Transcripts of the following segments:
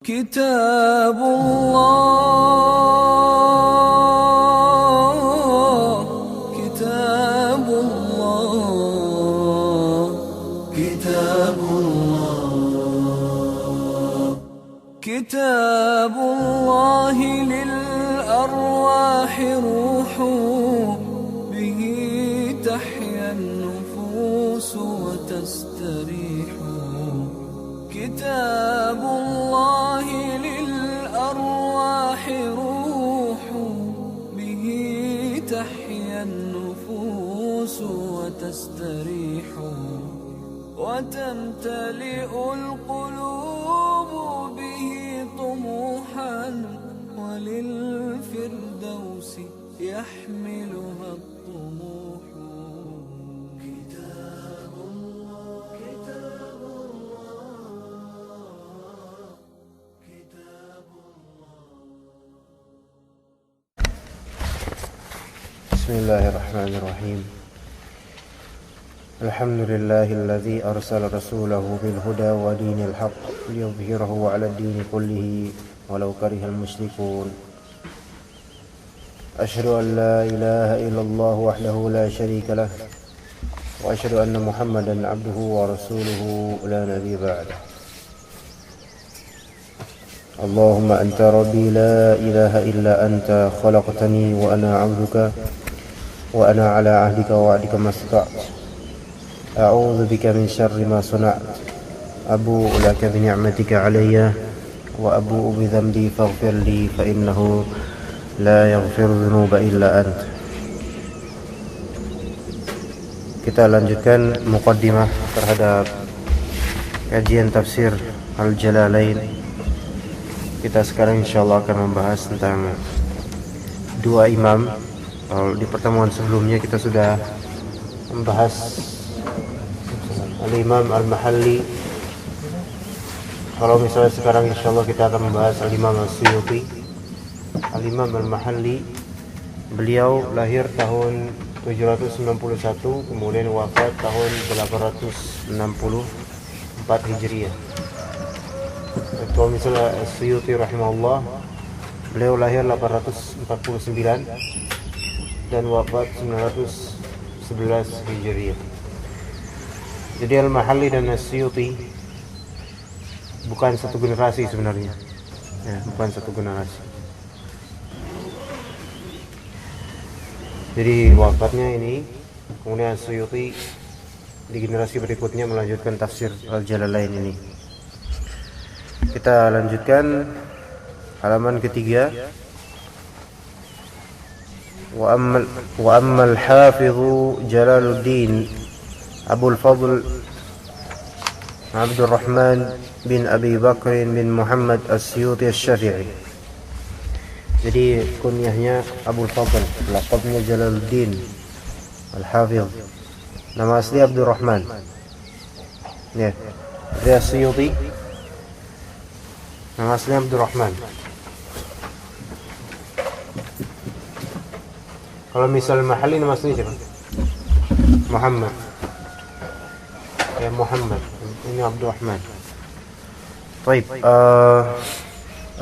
كتاب الله كتاب الله كتاب الله كتاب الله للأرواح روح به تحيا النفوس وتستريح كتاب الله للأرواح روح به تحيا النفوس وتستريح وتمتلئ القلوب به طموحا وللفردوس يحملها الطموح كتاب الله كتاب الله كتاب الله. بسم الله الرحمن الرحيم. الحمد لله الذي أرسل رسوله بالهدى ودين الحق ليظهره على الدين كله ولو كره المشركون. أشهد أن لا إله إلا الله وحده لا شريك له وأشهد أن محمدا عبده ورسوله لا نبي بعده. اللهم أنت ربي لا إله إلا أنت خلقتني وأنا عبدك وأنا على عهدك ووعدك ما استطعت. أعوذ بك من شر ما صنعت. أبوء لك بنعمتك علي وأبوء بذنبي فاغفر لي فإنه لا يغفر الذنوب إلا أنت. Kita lanjutkan muqaddimah terhadap kajian tafsir Al-Jalalain. Kita sekarang insyaallah akan membahas tentang dua imam. Kalau di pertemuan sebelumnya kita sudah membahas Al-Imam Al-Mahalli. Kalau misalnya sekarang insyaallah kita akan membahas Al-Imam As-Suyuti. Al-Imam Al-Mahalli, beliau lahir tahun 791, kemudian wafat tahun 864 Hijriah. Kalau misalnya As-Suyuti rahimahullah, beliau lahir 849 dan wafat 911 Hijriah. Jadi Al-Mahalli dan As-Suyuti bukan satu generasi sebenarnya. Ya, bukan satu generasi. Jadi wafatnya ini, kemudian As-Suyuti di generasi berikutnya melanjutkan tafsir Al-Jalalain ini. Kita lanjutkan halaman ketiga. Wa amma al-Hafiz Jalaluddin Abul Fadl Abdul Rahman bin Abi Bakr bin Muhammad As-Suyuti Asy-Syafi'i. Jadi kunyahnya Abul Fadl, laqabnya Jalaluddin Al-Hafiz. Nama asli Abdul Rahman. Ya, dia As-Suyuti. Nama asli Abdul Rahman. Kalau misal Mahalli nama asli siapa? Muhammad. Ya Muhammad. Ini Abdul Rahman. Baik,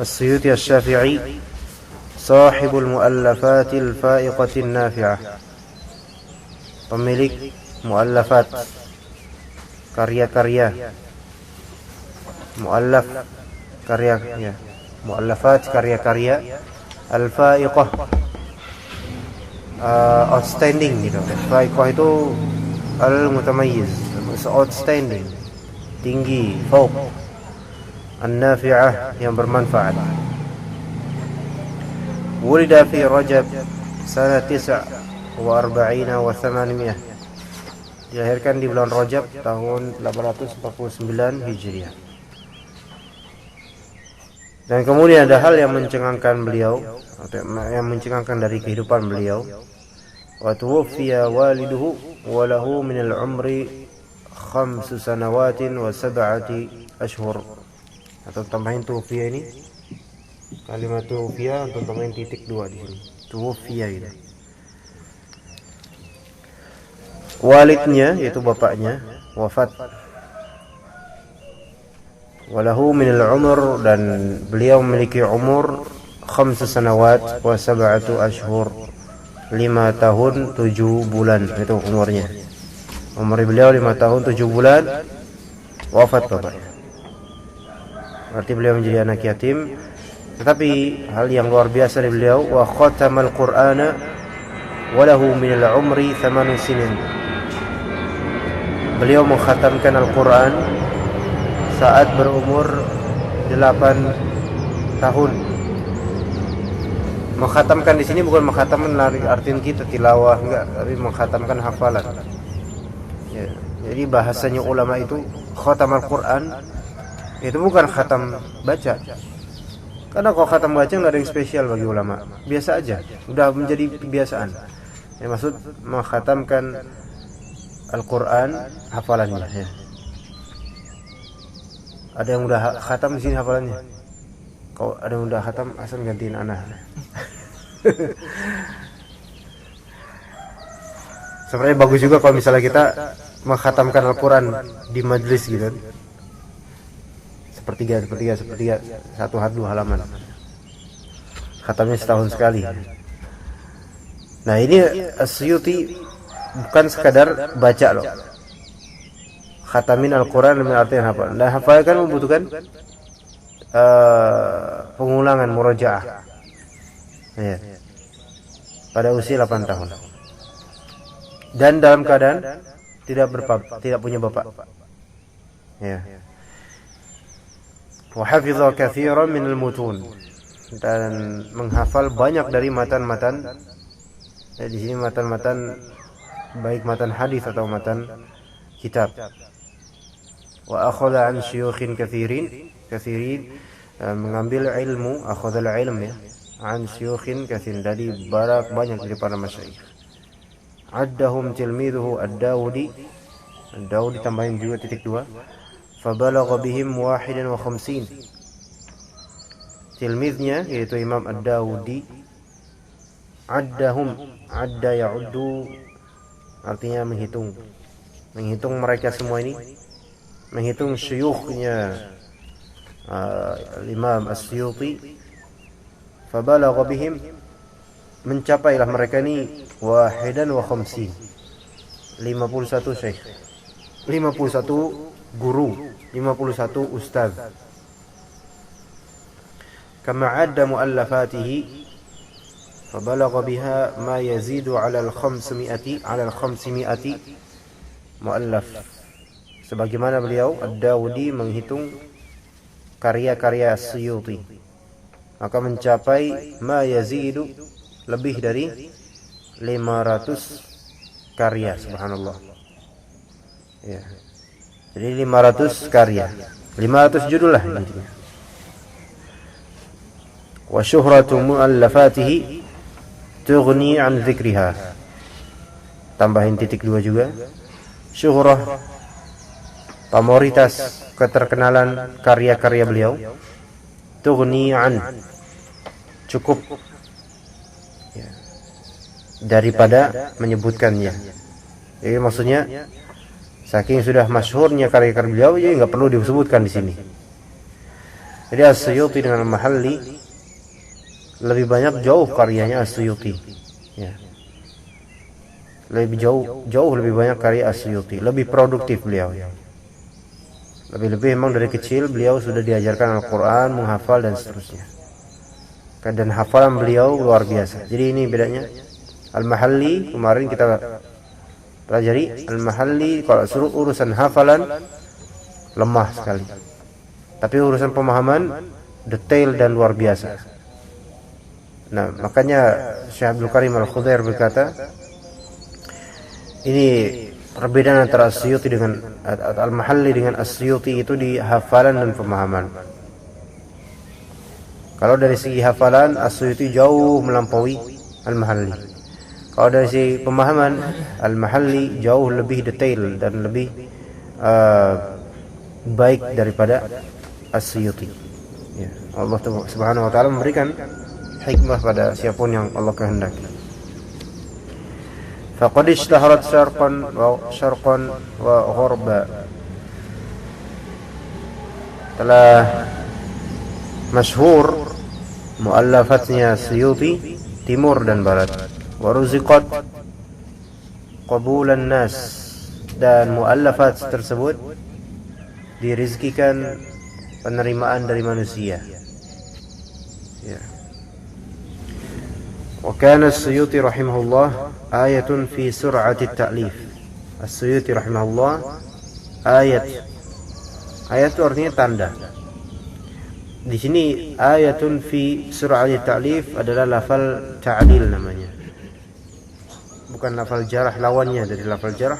As-Suyuti Asy-Syafi'i sahibul mu'allafatil fa'iqatin nafi'ah. Pemilik mu'allafat, karya-karya. Mu'allaf, karya, ya. Mu'allafat, karya-karya. Al-fa'iqah, outstanding gitu. Fa'iqah itu al-mutamayyiz, outstanding, tinggi, fauq. An-nafi'ah, yang bermanfaat. Wulida fi Rajab sana 49 wa 800. Dilahirkan di bulan Rajab tahun 849 Hijriah. Dan kemudian ada hal yang mencengangkan beliau, yang mencengangkan dari kehidupan beliau. Wa tuwfiya waliduhu wa lahu min al-umri 5 sanawatin wa 7 ashhur. Atau tambahin tuwfiya ini, kalimat tuwfiya untuk tambahin titik 2 di sini. Tuwfiya itu. Walidnya yaitu bapaknya wafat. Walahu minal umur, dan beliau memiliki umur 5 sanawat wa 7 ashhur, 5 tahun 7 bulan itu umurnya. Umur beliau 5 tahun 7 bulan, wafat bapaknya. Berarti beliau menjadi anak yatim. Tetapi hal yang luar biasa dari beliau, wa khatamal qur'ana walahu minal umri 8 sinin. Beliau mengkhatamkan Al-Quran saat berumur 8 tahun. Mengkhatamkan di sini bukan mengkhatamkan artian kita tilawah, enggak, tapi mengkhatamkan hafalan. Ya, jadi bahasanya ulama itu khatam Al-Quran itu bukan khatam baca. Karena kalau khatam baca enggak ada yang spesial bagi ulama, biasa aja, udah menjadi kebiasaan. Yang maksud mengkhatamkan Al-Quran hafalannya ya. Ada yang udah khatam di sini hafalannya? Kalau ada yang udah khatam, asal gantiin anak. Sebenarnya bagus juga kalau misalnya kita mengkhatamkan Al-Quran di majlis gitu. Sepertiga, satu halaman. Khatamnya setahun sekali. Nah ini As-Suyuti bukan sekadar baca loh. Khatamin Al-Quran dengan artian hafal. Dan hafal kan membutuhkan pengulangan, murajaah. Ya. Pada usia 8 tahun. Dan dalam keadaan tidak punya bapak. Ya. Wa hafidha katsiran min al-mutun. Dan menghafal banyak dari matan-matan. Ya, di sini matan-matan baik matan hadis atau matan kitab. Wa akhadha an syuyukhin katsirin, mengambil ilmu, akhadha al-ilm ya, an syuyukhin katsirin, dari banyak dari para masyayikh. Addahum tilmidhuhu ad-Dawudi tambahin juga titik 2. Fabalagha bihim 51. Tilmidnya yaitu Imam ad-Dawudi. Addahum, adda ya'uddu, artinya menghitung mereka semua ini, menghitung syuyukhnya Imam As-Suyuti. Fabalagha bihim, mencapailah mereka ini 51, 51 syekh, 51 guru, 51 ustaz. Kama adda muallafatihi, fabalagha biha ma yazidu ala al-500 muallaf. Sebagaimana beliau Ad-Dawudi menghitung karya-karya Suyuti, maka mencapai ma yazidu, lebih dari 500 karya. Subhanallah ya. Jadi 500 karya, 500 judul lah intinya. Wa syuhratu muallafatihi tughni an dzikriha. Tambahin titik 2 juga. Syuhrah, pamoritas, keterkenalan karya-karya beliau. Tughni an, cukup ya, daripada menyebutkannya. Jadi maksudnya saking sudah masyhurnya karya-karya beliau, jadi nggak perlu disebutkan di sini. Jadi As-Suyuti dengan Al-Mahalli lebih banyak jauh karyanya As-Suyuti ya. Lebih jauh lebih banyak karya As-Suyuti, lebih produktif beliau ya. Lebih-lebih memang dari kecil beliau sudah diajarkan Al-Quran, menghafal dan seterusnya. Dan hafalan beliau luar biasa. Jadi ini bedanya. Al-Mahalli kemarin kita pelajari, Al-Mahalli kalau suruh urusan hafalan lemah sekali. Tapi urusan pemahaman detail dan luar biasa. Nah, makanya Syekh Abdul Karim Al-Khudair berkata, ini perbedaan antara As-Suyuti dengan Al-Mahalli dengan As-Suyuti itu di hafalan dan pemahaman. Kalau dari segi hafalan, As-Suyuti jauh melampaui Al-Mahalli. Kalau dari segi pemahaman, Al-Mahalli jauh lebih detail dan lebih baik daripada As-Suyuti ya. Allah Subhanahu wa taala memberikan hikmah pada siapapun yang Allah kehendaki. Faqad ishtaharat syarqan wa gharba. telah masyhur muallafatnya Suyuti timur dan barat. Wa ruziqat qabulan nas, dan muallafat tersebut dirizkikan penerimaan dari manusia. Ya. Wa kana As-Suyuti rahimahullah ayatun fi sur'ati at-ta'lif. As-Suyuti rahimahullah ayat itu artinya tanda. Di sini ayatun fi sur'ati at-ta'lif adalah lafal ta'lil namanya. Bukan lafal jarah, lawannya dari lafal jarah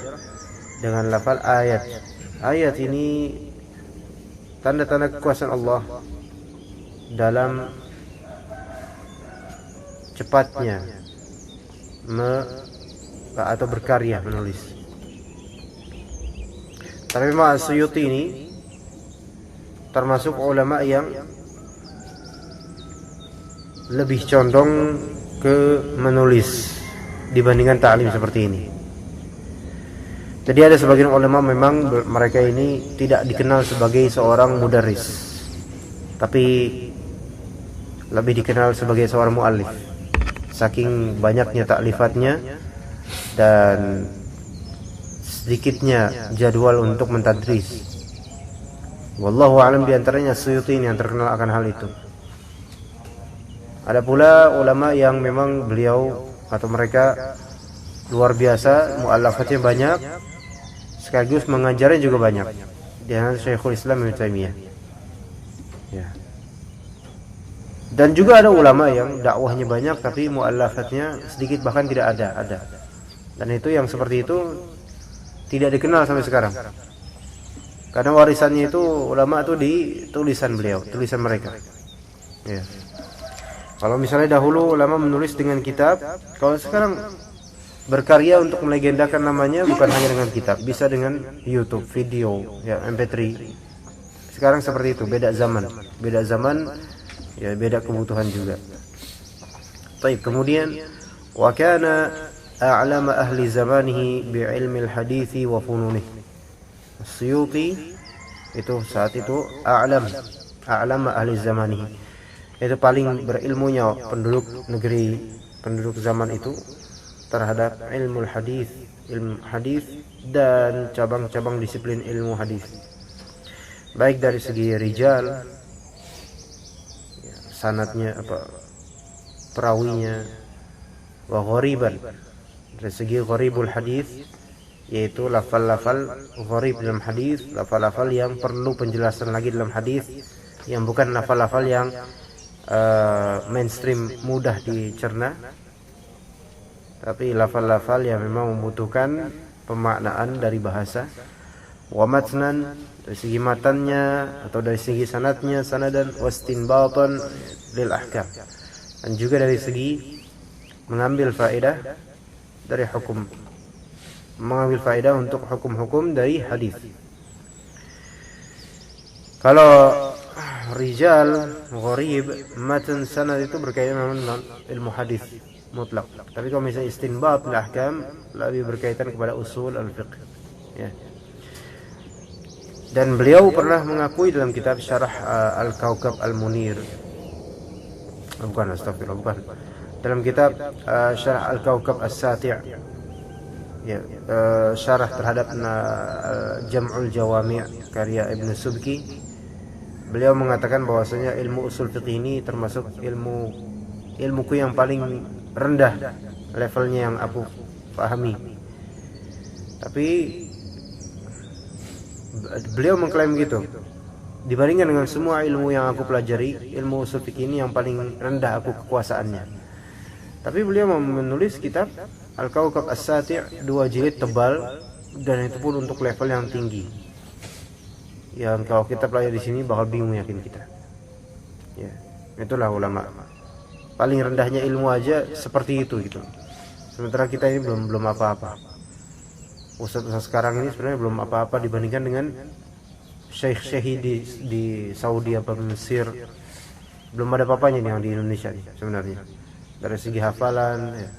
dengan lafal ayat. Ayat ini tanda-tanda kekuasaan Allah dalam cepatnya atau berkarya menulis. Tapi memang Suyuti ini termasuk ulama yang lebih condong ke menulis dibandingkan ta'lim seperti ini. Jadi ada sebagian ulama memang mereka ini tidak dikenal sebagai seorang mudarris, tapi lebih dikenal sebagai seorang muallif. Saking banyaknya ta'lifatnya dan sedikitnya jadwal untuk mentadris. Wallahu a'lam, di antaranya Suyuti yang terkenal akan hal itu. Ada pula ulama yang memang beliau atau mereka luar biasa, muallafatnya banyak, sekaligus mengajarnya juga banyak. Di antara Syekhul Islam Ibnu Taimiyah. Ya. Dan juga ada ulama yang dakwahnya banyak tapi muallafatnya sedikit, bahkan tidak ada. Dan itu yang seperti itu tidak dikenal sampai sekarang. Karena warisannya itu ulama itu di tulisan beliau, tulisan mereka. Ya. Kalau misalnya dahulu ulama menulis dengan kitab, kalau sekarang berkarya untuk melegendakan namanya bukan hanya dengan kitab, bisa dengan YouTube, video, ya MP3. Sekarang seperti itu, beda zaman, ya beda kebutuhan juga. Baik, kemudian wa kana a'lama ahli zamanihi bi ilmi al-hadits wa fununih. Suyuti itu saat itu a'lam ahli zamanihi, itu paling berilmunya penduduk negeri, penduduk zaman itu terhadap ilmu hadis, ilmu hadis dan cabang-cabang disiplin ilmu hadis, baik dari segi rijal, sanadnya perawinya, wa ghariban, dari segi gharibul hadis, yaitu lafal-lafal gharib dalam hadis, lafal-lafal yang perlu penjelasan lagi dalam hadis, yang bukan lafal-lafal yang mainstream mudah dicerna, tapi lafal-lafal yang memang membutuhkan pemaknaan dari bahasa. Wa matnan, dari segi matannya atau dari segi sanadnya, sanadan wastinbatan lil ahkam, dan juga dari segi mengambil faedah dari hukum, mengambil faedah untuk hukum-hukum dari hadis. Kalau rijal, gharib, matan, sanad itu berkaitan dengan ilmu hadis mutlak. Tapi kalau misalnya istinbat al-ahkam, lebih berkaitan kepada usul al-fiqh. Ya. Dan beliau pernah mengakui dalam kitab Syarah Al-Kaukab Al-Munir. Bukan, astagfirullah, bukan. Dalam kitab Syarah Al-Kaukab As-Sati', ya, syarah terhadap Jam'ul Jawami' karya Ibn Subki, beliau mengatakan bahwasanya ilmu usul fiqh ini termasuk ilmuku yang paling rendah levelnya yang aku pahami. Tapi beliau mengklaim gitu, dibandingkan dengan semua ilmu yang aku pelajari, ilmu usul fiqh ini yang paling rendah aku kekuasaannya. Tapi beliau menulis kitab Al-Kaukab As-Sati', 2 jilid tebal, dan itu pun untuk level yang tinggi, yang kalau kita pelajari di sini bakal bingung yakin kita. Ya, itulah ulama. Paling rendahnya ilmu aja seperti itu gitu. Sementara kita ini belum apa-apa. Ustaz-ustaz sekarang ini sebenarnya belum apa-apa dibandingkan dengan syekh-syekh di Saudi atau Mesir. Belum ada apa-apanya nih yang di Indonesia nih sebenarnya. Dari segi hafalan, ya,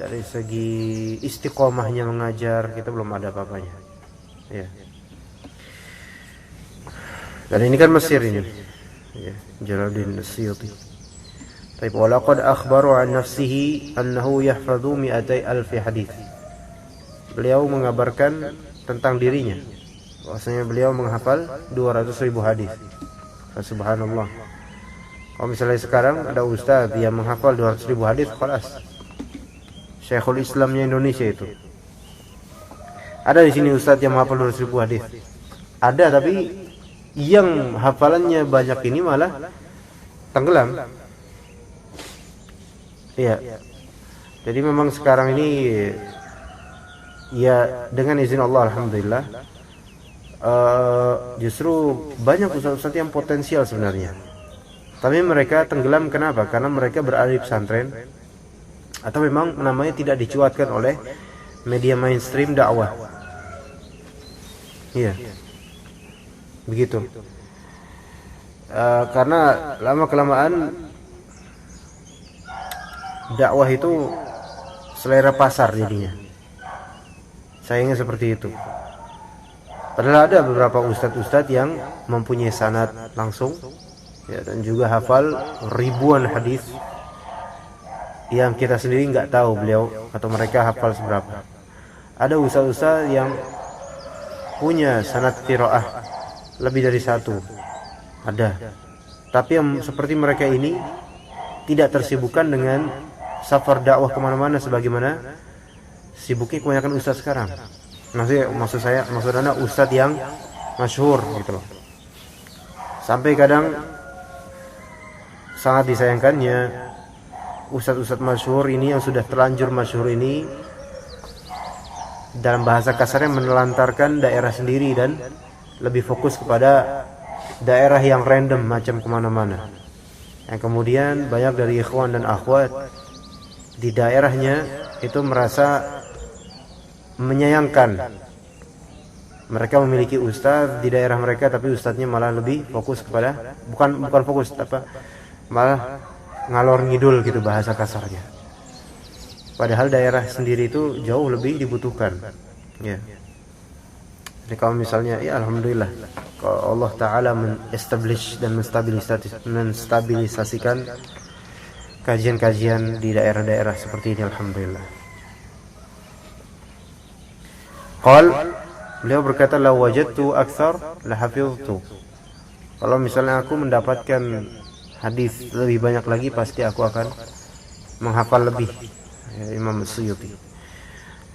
dari segi istiqomahnya mengajar, kita belum ada apa-apanya. Ya. Dan ini kan Mesir ini. Ya, Jalaluddin As-Suyuti. Baik, walaqad akhbaru an nafsihi annahu yahfadhu 200,000 hadits. Beliau mengabarkan tentang dirinya bahwasanya beliau menghafal 200,000 hadis. Subhanallah. Kalau misalnya sekarang ada ustaz yang menghafal 200,000 hadis, kelas Syekhul Islamnya Indonesia itu. Ada di sini ustaz yang menghafal 200,000 hadis. Ada, tapi yang hafalannya banyak ini malah tenggelam. Iya. Jadi memang sekarang ini ya dengan izin Allah alhamdulillah justru banyak ustaz-ustaz yang potensial sebenarnya. Tapi mereka tenggelam kenapa? Karena mereka berada di pesantren atau memang namanya tidak dicuatkan oleh media mainstream dakwah. Iya. Begitu. Karena lama-kelamaan dakwah itu selera pasar jadinya. Sayangnya seperti itu. Padahal ada beberapa ustadz-ustadz yang mempunyai sanad langsung ya, dan juga hafal ribuan hadis yang kita sendiri nggak tahu beliau atau mereka hafal seberapa. Ada ustadz-ustadz yang punya sanad qiraah lebih dari satu. Ada. Tapi yang seperti mereka ini tidak tersibukkan dengan safar dakwah kemana-mana sebagaimana sibuknya kebanyakan ustadz sekarang. Maksud anda ustadz yang masyhur gitu loh. Sampai kadang sangat disayangkannya ustadz-ustadz masyhur ini yang sudah terlanjur masyhur ini dalam bahasa kasarnya menelantarkan daerah sendiri dan lebih fokus kepada daerah yang random macam kemana-mana. Yang kemudian banyak dari ikhwan dan akhwat di daerahnya itu merasa menyayangkan mereka memiliki ustadz di daerah mereka, tapi ustadznya malah lebih fokus kepada bukan fokus apa, malah ngalor ngidul gitu bahasa kasarnya. Padahal daerah sendiri itu jauh lebih dibutuhkan. Ya. Jadi kalau misalnya ya alhamdulillah kalau Allah Ta'ala men-establish dan menstabilisasikan kajian-kajian di daerah-daerah seperti ini, alhamdulillah. Beliau berkata, la wajadtu akthar la hafiztu. Kalau misalnya aku mendapatkan hadis lebih banyak lagi, pasti aku akan menghafal lebih. Ya, Imam As-Suyuti.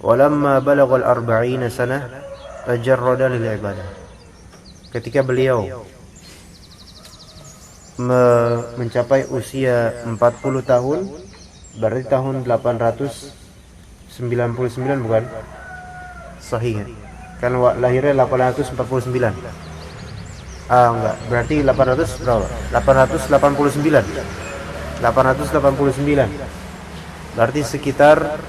Walamma balagha al-40 sanah tajarrada lil ibadah. Ketika beliau mencapai usia 40 tahun, berarti tahun 899 bukan? Sahih kan lahirnya 849. Enggak, berarti 800 berapa? 889. Berarti sekitar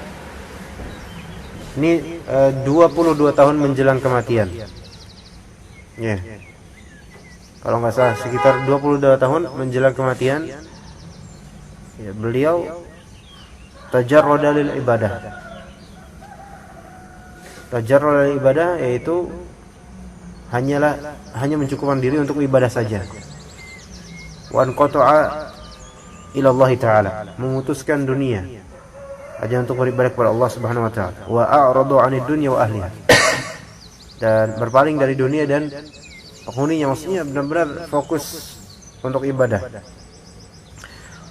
ini 22 tahun menjelang kematian. Ya. Kalau nggak salah sekitar 22 tahun menjelang kematian ya, beliau tajarrada lil ibadah. Tajarrada lil ibadah yaitu hanya mencukupkan diri untuk ibadah saja. Wa anqata'a ila Allah Ta'ala, memutuskan dunia hanya untuk beribadah kepada Allah Subhanahu wa taala. Wa a'radu 'anid dunya wa ahliha, dan berpaling dari dunia dan penghuninya, maksudnya benar-benar fokus untuk ibadah.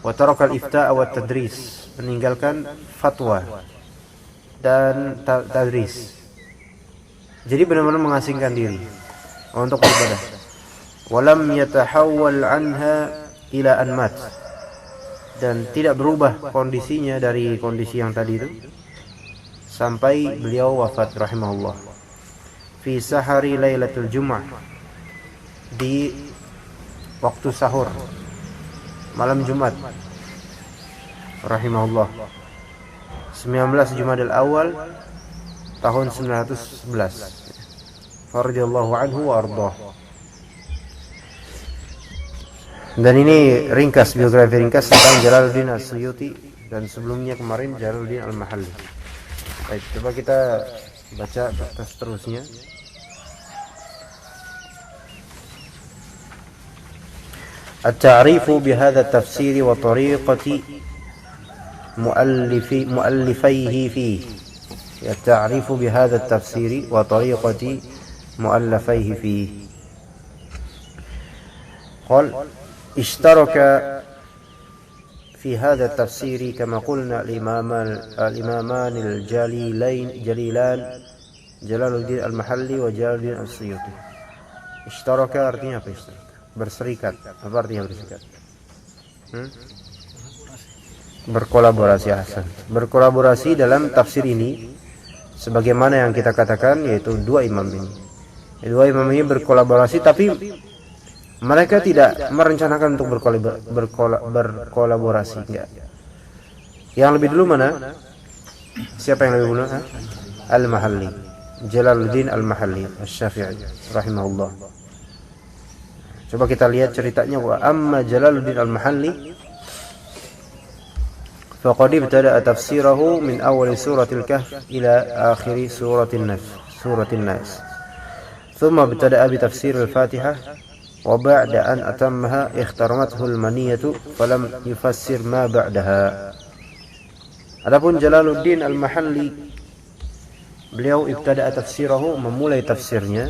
Wa tarakal ifta'a wa tadris, meninggalkan fatwa dan tadris. Jadi benar-benar mengasingkan diri untuk ibadah. Walam yatahawwal anha ila an mat, dan tidak berubah kondisinya dari kondisi yang tadi itu sampai beliau wafat rahimahullah. Fi sahari lailatul jum'ah, di waktu sahur malam Jumat rahimahullah, 19 Jumadil Awal tahun 911. Radhiyallahu anhu wa ardhah. Dan ini ringkas, biografi ringkas tentang Jalaluddin As-Suyuti, dan sebelumnya kemarin Jalaluddin Al-Mahalli. Baik, coba kita baca seterusnya. At-ta'rifu bihadha at-tafsiri wa tariqati muallifaihi fihi. At-ta'rifu bihadha at-tafsiri wa tariqati muallifaihi fihi. Qal ishtaraka في هذا التفسير كما قلنا الإمامان الجليلان جلال الدين المحلي وجلال الدين السيوطي. اشترك artinya apa ishtarak? Berserikat. Apa artinya berserikat? Berkolaborasi. Hasan. Berkolaborasi dalam tafsir ini sebagaimana yang kita katakan, yaitu dua imam ini. Dua imam ini berkolaborasi, tapi mereka tidak merencanakan untuk berkolaborasi. Enggak. Yang lebih dulu mana? Siapa yang lebih dulu? Al-Mahalli, Jalaluddin Al-Mahalli Asy-Syafi'i rahimahullah. Coba kita lihat ceritanya. Wa amma Jalaluddin Al-Mahalli faqad ibtada'a tafsirahu min awal suratil Kahf ila akhir suratin Nas. Thumma ibtada'a bi tafsir al-Fatihah وبعد أن أتمها اخترمته المنية فلم يفسر ما بعدها. Adapun Jalaluddin Al-Mahalli, beliau ibtada'a tafsirahu, memulai tafsirnya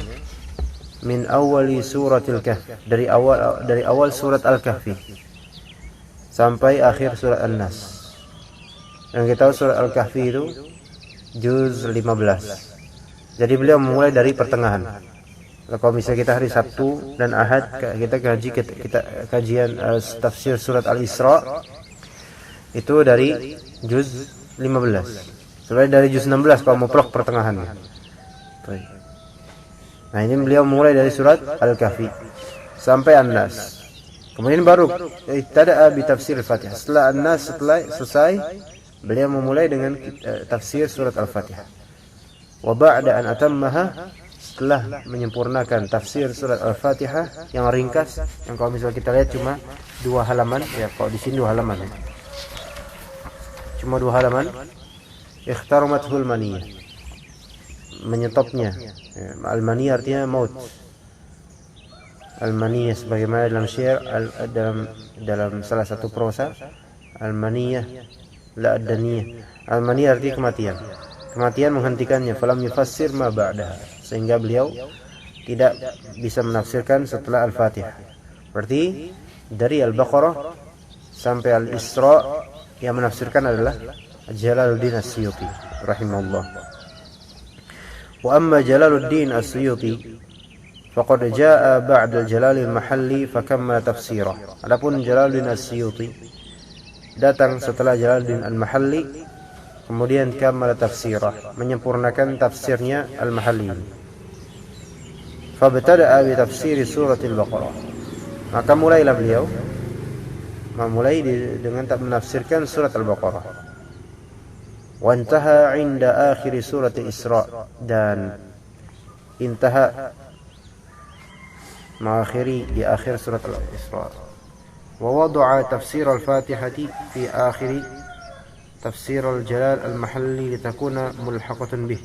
min awali suratil Kahf, dari awal surat Al-Kahfi sampai akhir surat An-Nas. Yang kita tahu surat Al-Kahfi itu juz 15. Jadi beliau memulai dari pertengahan. Kalau misalnya kita hari Sabtu dan Ahad kita kajian tafsir surat Al-Isra, itu dari juz 15. Sebenarnya dari juz 16 kalau mau plok pertengahannya. Nah, ini beliau mulai dari surat Al-Kahfi sampai An-Nas. Kemudian baru ibtada'a bi tafsir Al-Fatihah. Setelah An-Nas selesai, beliau memulai dengan tafsir surat Al-Fatihah. Wa ba'da an atammaha, setelah menyempurnakan tafsir surat Al-Fatihah yang ringkas, yang kalau misalnya kita lihat cuma 2 halaman, ya kalau di sini 2 halaman ya. Cuma 2 halaman. Ikhtaramathul maniyah, menyetopnya. Ya, al-maniyah artinya maut. Al-maniyah sebagaimana dalam syair, dalam salah satu prosa, al-maniyah la ad-daniyah. Al-maniyah artinya kematian. Kematian menghentikannya. Falam yufassir ma ba'daha, sehingga beliau tidak bisa menafsirkan setelah Al-Fatihah. Berarti dari Al-Baqarah sampai Al-Isra yang menafsirkan adalah Jalaluddin As-Suyuti rahimahullah. Wa amma Jalaluddin As-Suyuti faqad jaa ba'da Jalal Al-Mahalli fakammala tafsirah. Adapun Jalaluddin As-Suyuti datang setelah Jalaluddin Al-Mahalli, kemudian kammala tafsirah, menyempurnakan tafsirnya Al-Mahalli. Fabtada'a bi tafsir surat Al-Baqarah, maka mulailah beliau dengan menafsirkan surat Al-Baqarah. Wa intaha 'inda akhir surat Al-Isra, dan intaha mengakhiri di akhir surat Al-Isra. Wa wada'a tafsir Al-Fatihati fi akhir tafsir al-Jalal al-Mahalli litakuna mulhaqatan bih.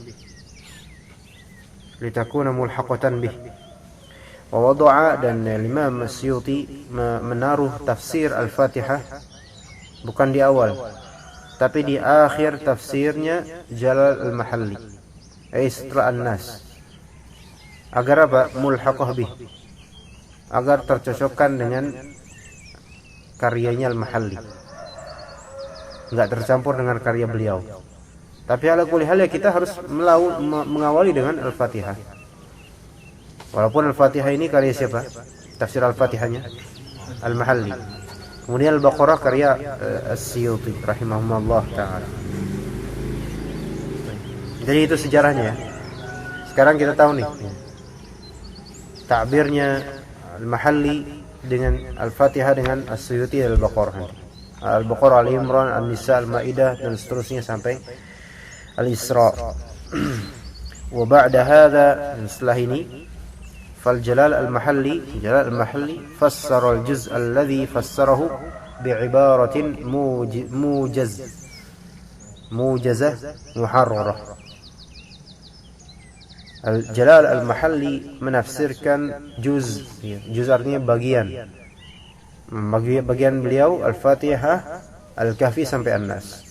Wa wada'a, dan Imam As-Suyuti menaruh tafsir Al-Fatihah bukan di awal, tapi di akhir tafsirnya Jalal al-Mahalli, setelah An-Nas. Agar apa? Mulhaqah bih, agar tercocokkan dengan karyanya Al-Mahalli, enggak tercampur dengan karya beliau. Tapi ala kulli hal ya, kita harus mengawali dengan Al-Fatihah. Walaupun Al-Fatihah ini karya siapa? Tafsir Al-Fatihahnya Al-Mahalli. Kemudian Al-Baqarah karya As-Suyuti rahimahullah ta'ala. Jadi itu sejarahnya ya. Sekarang kita tahu nih takbirnya Al-Mahalli dengan Al-Fatihah dengan As-Suyuti dan Al-Baqarah. Al-Baqarah, Al-Imran, An-Nisa, Al-Maidah, dan seterusnya sampai Al-Isra. Wa ba'da hadha, setelah ini, fal Jalal al-Mahalli fassara al-juz' alladhi fassarahu bi'ibaratin mujazah muharrarah. Al-Jalal al-Mahalli menafsirkan juz artinya bagian, Bagian beliau Al-Fatihah, Al-Kahfi sampai An-Nas.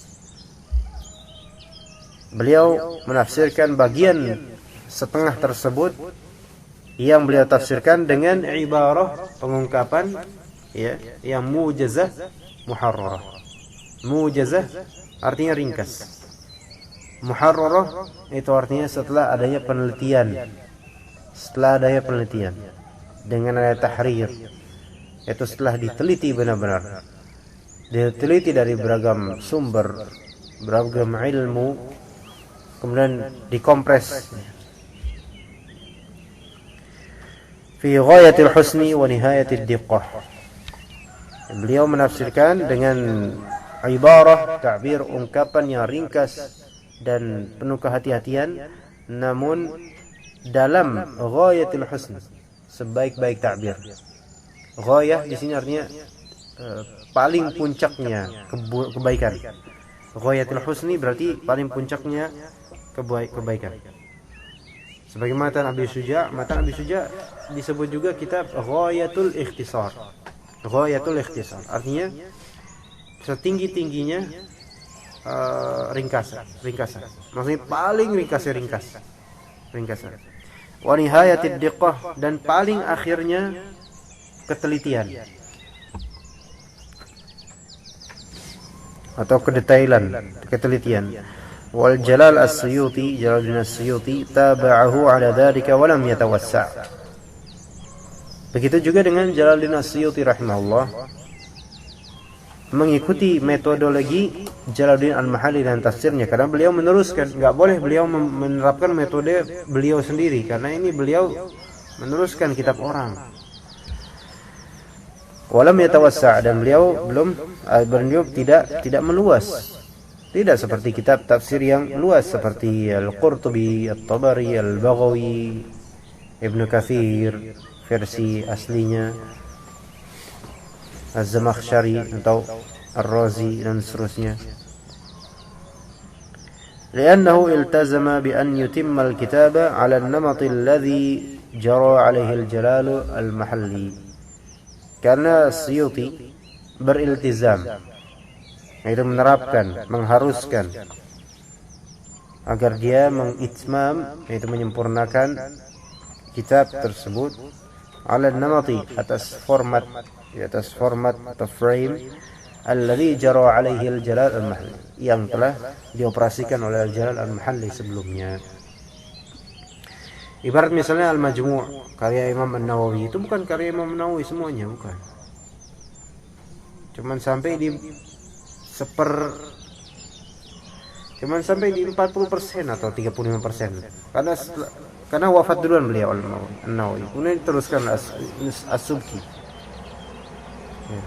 Beliau menafsirkan bagian setengah tersebut yang beliau tafsirkan dengan ibarah pengungkapan ya, yang mujazah muharrarah. Mujazah artinya ringkas. Muharrarah itu artinya setelah adanya penelitian. Setelah adanya penelitian dengan ada tahrir, itu setelah diteliti benar-benar, diteliti dari beragam sumber, beragam ilmu, kemudian dikompres. Fi ghayatil husni wa nihayatid diqqah. Beliau menafsirkan dengan ibarah, ta'bir, ungkapan yang ringkas dan penuh kehati-hatian, namun dalam ghayatil husni, sebaik-baik ta'bir. Ghayah di sini artinya paling puncaknya kebaikan. Ghayatul husni berarti paling puncaknya kebaikan. Sebagaimana matan Abi Syuja disebut juga kitab Ghayatul Ikhtisar. Ghayatul Ikhtisar artinya setinggi-tingginya ringkasan. Maksudnya paling ringkasan. Wa nihayatid diqqah, dan paling akhirnya ketelitian atau kedetailan, ketelitian. Wal Jalal As-Suyuti, Jalaluddin As-Suyuti taba'ahu ala dzalika wa lam yatawassa'. Begitu juga dengan Jalaluddin As-Suyuti rahimahullah, mengikuti metodologi Jalaluddin Al-Mahalli dan tafsirnya, karena beliau meneruskan. Enggak boleh beliau menerapkan metode beliau sendiri, karena ini beliau meneruskan kitab orang. Walam yatawassa', dan beliau tidak meluas. Tidak seperti kitab tafsir yang luas seperti Al-Qurtubi, At-Tabari, Al-Baghawi, Ibnu Katsir versi aslinya, Az-Zamakhsyari atau Ar-Razi dan seterusnya. Li'annahu iltazama bi an yutimma al-kitaba 'ala an-namat alladhi jara 'alayhi al-Jalal al-Mahalli. Karena Suyuti beriltizam, yaitu menerapkan, mengharuskan agar dia mengitmam, yaitu menyempurnakan kitab tersebut ala namati, atas format atau frame alladhi jara alaihi al-Jalal al-Mahalli, yang telah dioperasikan oleh al-Jalal al-Mahalli sebelumnya. Ibarat misalnya Al-Majmu', karya Imam An-Nawawi, itu bukan karya Imam An-Nawawi semuanya, bukan. Cuman sampai di 40% atau 35%. Karena wafat duluan beliau An-Nawawi. Kemudian diteruskan As-Subki. Ya.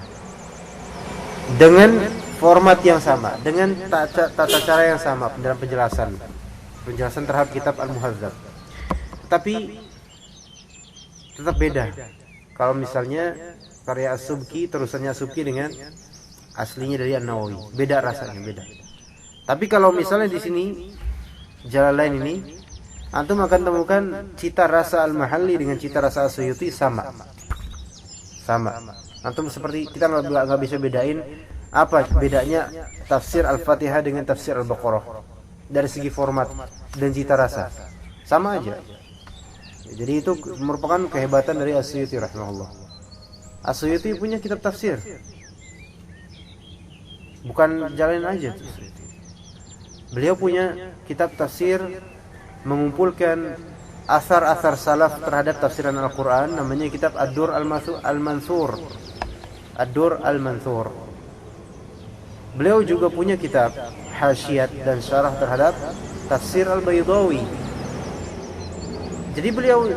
Dengan format yang sama, dengan tata cara yang sama dalam penjelasan terhadap kitab Al-Muhadzab. Tapi tetap beda. Kalau misalnya karya As-Subki, terusannya As-Subki dengan aslinya dari An-Nawawi, beda rasanya, beda. Tapi kalau misalnya di sini Jalalain ini, antum akan temukan cita rasa Al-Mahalli dengan cita rasa As-Suyuti sama. Antum seperti kita nggak bisa bedain apa bedanya tafsir Al-Fatihah dengan tafsir Al-Baqarah dari segi format dan cita rasa, sama aja. Jadi itu merupakan kehebatan dari As-Suyuti rahimahullah. As-Suyuti punya kitab tafsir, bukan Jalalain aja. Beliau punya kitab tafsir mengumpulkan asar-asar salaf terhadap tafsiran Al-Quran, namanya kitab Ad-Dur Al-Mansur. Ad-Dur Al-Mansur. Beliau juga punya kitab hasyiat dan syarah terhadap tafsir Al-Baydawi. Jadi beliau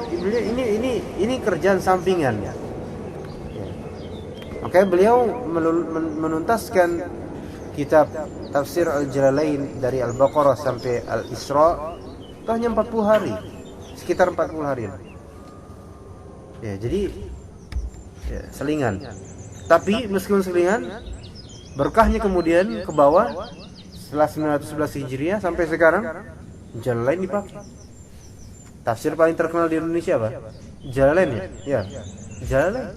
ini kerjaan sampingan. Makanya beliau menuntaskan kitab tafsir Al-Jalalain dari Al-Baqarah sampai Al-Isra itu hanya 40 hari, sekitar 40 hari. Ya, jadi selingan. Tapi meskipun selingan, berkahnya kemudian ke bawah setelah 911 Hijriah sampai sekarang Jalalain dipakai. Tafsir paling terkenal di Indonesia apa? Jalalain ya? Ya. Jalalain.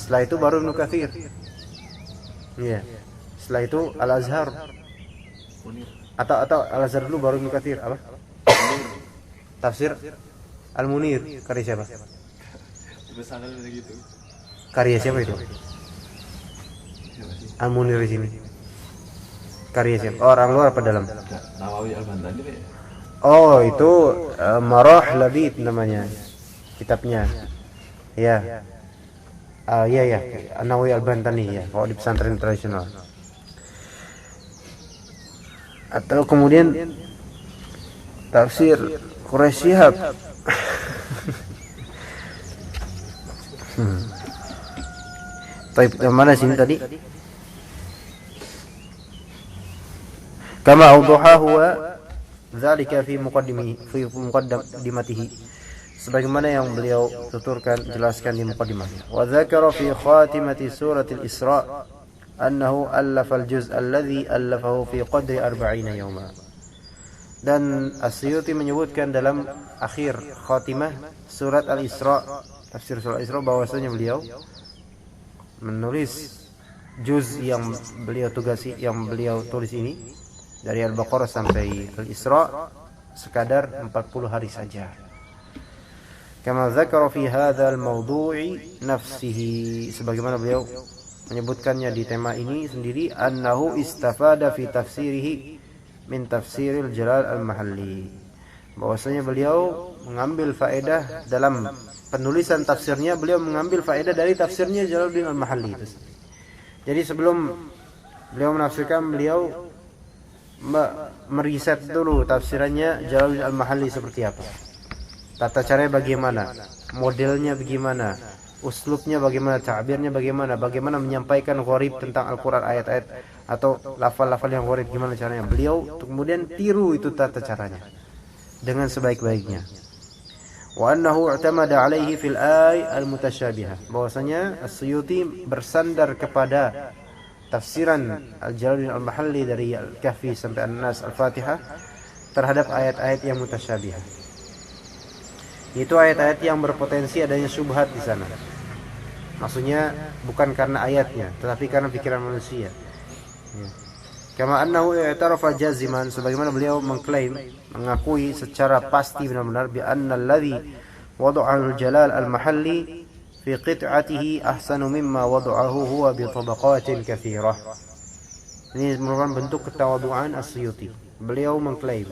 Setelah itu baru Ibnu Katsir. Iya. Setelah itu Al-Azhar. Atau Al-Azhar dulu baru Ibnu Katsir apa? Tafsir Al-Munir karya siapa? Gitu. Karya siapa itu? Al-Munir di sini. Karya siapa? Orang luar apa dalam? Nawawi Al-Bantani ya. Oh, itu Marah Labid namanya kitabnya. Ya. Iya. Nawawi Al-Bantani ya, kalau di pesantren tradisional. Atau kemudian tafsir Quraisy Shihab. Baik, mana sini tadi? Kama awdahahu wa dzalika fi muqaddimatihi. Sebagaimana yang beliau tuturkan, jelaskan di muqaddimahnya. Wa dzakara fi khatimati suratil Isra annahu allafa al-juz' alladhi allafahu fi qadri 40 yawma. Dan As-Suyuti menyebutkan dalam akhir khatimah surat Al-Isra, tafsir surat Al-Isra, bahwasanya beliau menulis juz yang beliau tulis ini dari Al-Baqarah sampai Al-Isra sekadar 40 hari saja. Kama dzakara fi hadzal mawdu'i nafsihi, sebagaimana beliau menyebutkannya di tema ini sendiri, annahu istafada fi tafsirihi min tafsiril Jalal al-Mahalli, bahwasanya beliau mengambil faedah dalam penulisan tafsirnya, beliau mengambil faedah dari tafsirnya Jalaluddin al-Mahalli itu. Jadi sebelum beliau menafsirkan, beliau meriset dulu tafsirannya Jalaluddin al-Mahalli seperti apa, tata caranya bagaimana, modelnya bagaimana, uslubnya bagaimana, ta'birnya bagaimana menyampaikan gharib tentang Al-Quran, ayat-ayat atau lafal-lafal yang gharib, gimana caranya. Beliau kemudian tiru itu tata caranya dengan sebaik-baiknya. Wa annahu i'tamada alaihi fil al-mutasyabihah, bahwasanya As-Suyuti bersandar kepada tafsiran Al-Jalaluddin al-Mahalli dari Al-Kahfi sampai An-Nas, Al-Fatihah, terhadap ayat-ayat yang mutasyabihah. Itu ayat-ayat yang berpotensi adanya syubhat di sana. Maksudnya bukan karena ayatnya, tetapi karena pikiran manusia. Ya. Kama annahu i'tarafa jaziman, sebagaimana beliau mengakui secara pasti benar-benar bi anna alladhi wada'ahu al-Jalal al-Mahalli fi qit'atihi ahsanu mimma wada'ahu huwa bi tabaqatin katsirah. Ini merupakan bentuk ketawaduan As-Suyuti. Beliau mengklaim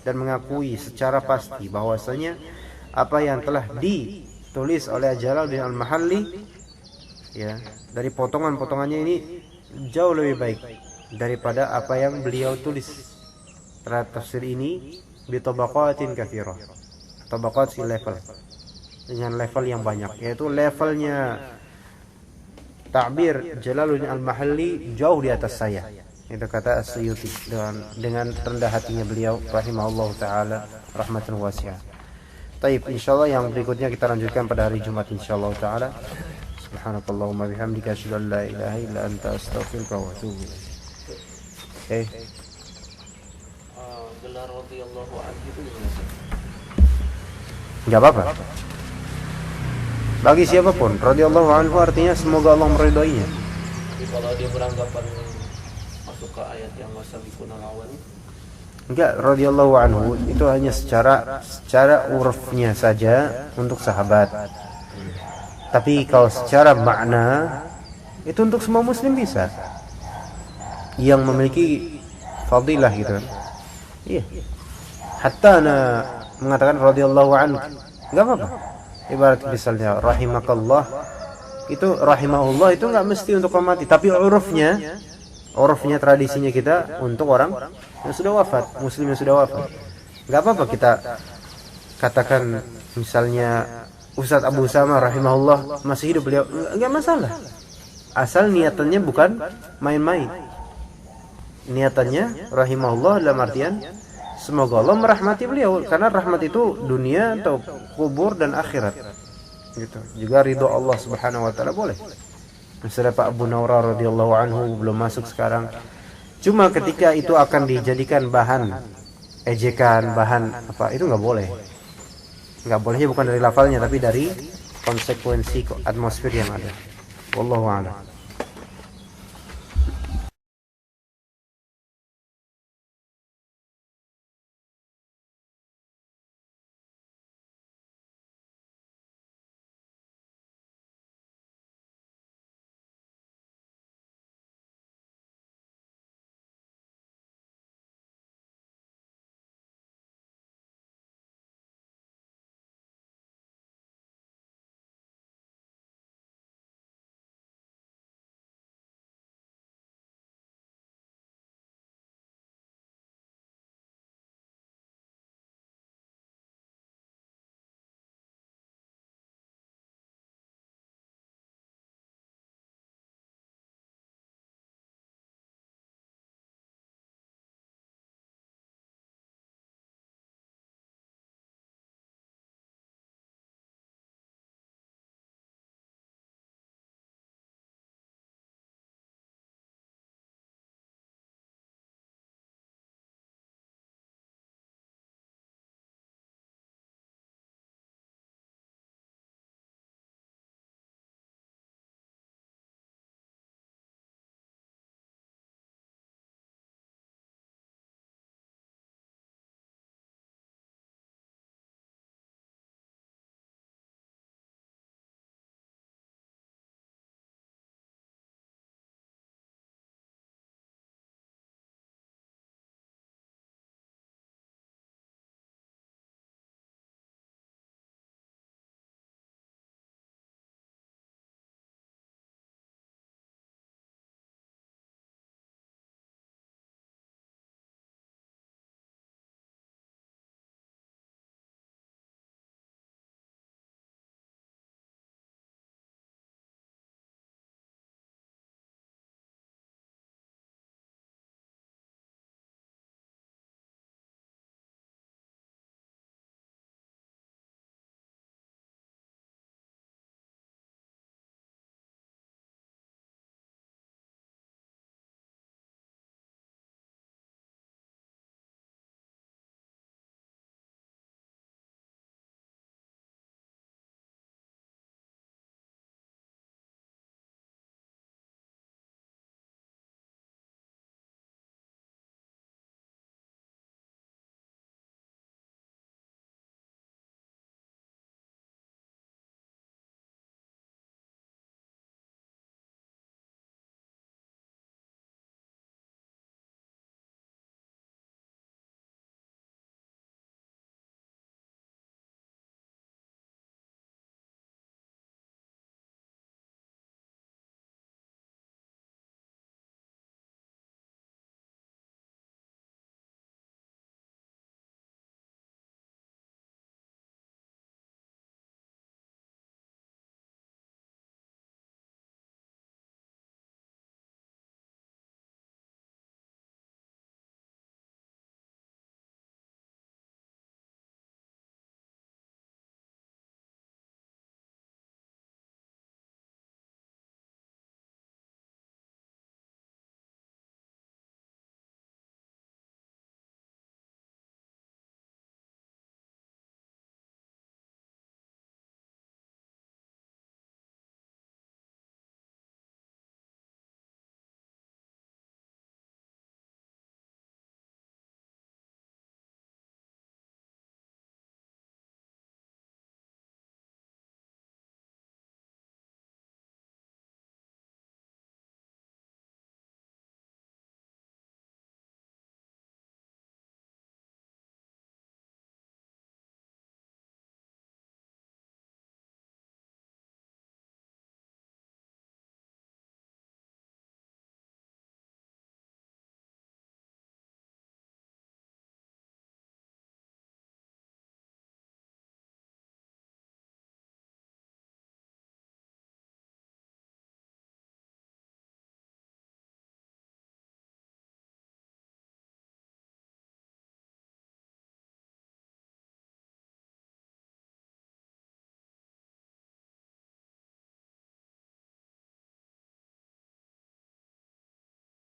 dan mengakui secara pasti bahwasanya apa yang telah ditulis oleh Jalaluddin al-Mahalli, ya, dari potongan-potongannya ini jauh lebih baik daripada apa yang beliau tulis terhadap tafsir ini bi tabaqatin katsirah. Tabaqat si level, dengan level yang banyak, yaitu levelnya ta'bir Jalaluddin al-Mahalli jauh di atas saya. Itu kata As-Suyuti dengan rendah hatinya beliau rahimahullah taala rahmatan wasi'ah. Baik, insyaallah yang berikutnya kita lanjutkan pada hari Jumat insyaallah taala. Subhanakallahumma bihamdika asyhadu an la ilaha illa anta astaghfiruka wa atubu ilaik. Gelar radhiyallahu anhu itu gimana? Enggak apa-apa. Bagi siapapun, radhiyallahu anhu artinya semoga Allah meridhoinya. Tapi kalau dia beranggapan masuk ke ayat yang wasabiqun al-awwal, enggak, radhiyallahu anhu itu hanya secara urufnya saja untuk sahabat. Tapi kalau secara makna itu untuk semua muslim bisa, yang memiliki fadilah gitu. Iya. Hatta ana mengatakan radhiyallahu anhu, enggak apa-apa. Ibarat misalnya rahimakallah, itu rahimahullah itu enggak mesti untuk orang mati, tapi urufnya tradisinya kita untuk orang yang sudah wafat, muslim yang sudah wafat. Enggak apa-apa kita katakan misalnya Ustaz Abu Usama rahimahullah masih hidup, beliau enggak masalah. Asal niatannya bukan main-main. Niatannya rahimahullah dalam artian semoga Allah merahmati beliau, karena rahmat itu dunia atau kubur dan akhirat. Gitu. Juga ridho Allah Subhanahu wa taala boleh. Misalnya Pak Abu Naurah radhiyallahu anhu belum masuk sekarang. Cuma ketika itu akan dijadikan bahan ejekan, bahan apa, itu enggak boleh. Enggak bolehnya bukan dari lafalnya tapi dari konsekuensi atmosfer yang ada. Wallahu a'lam.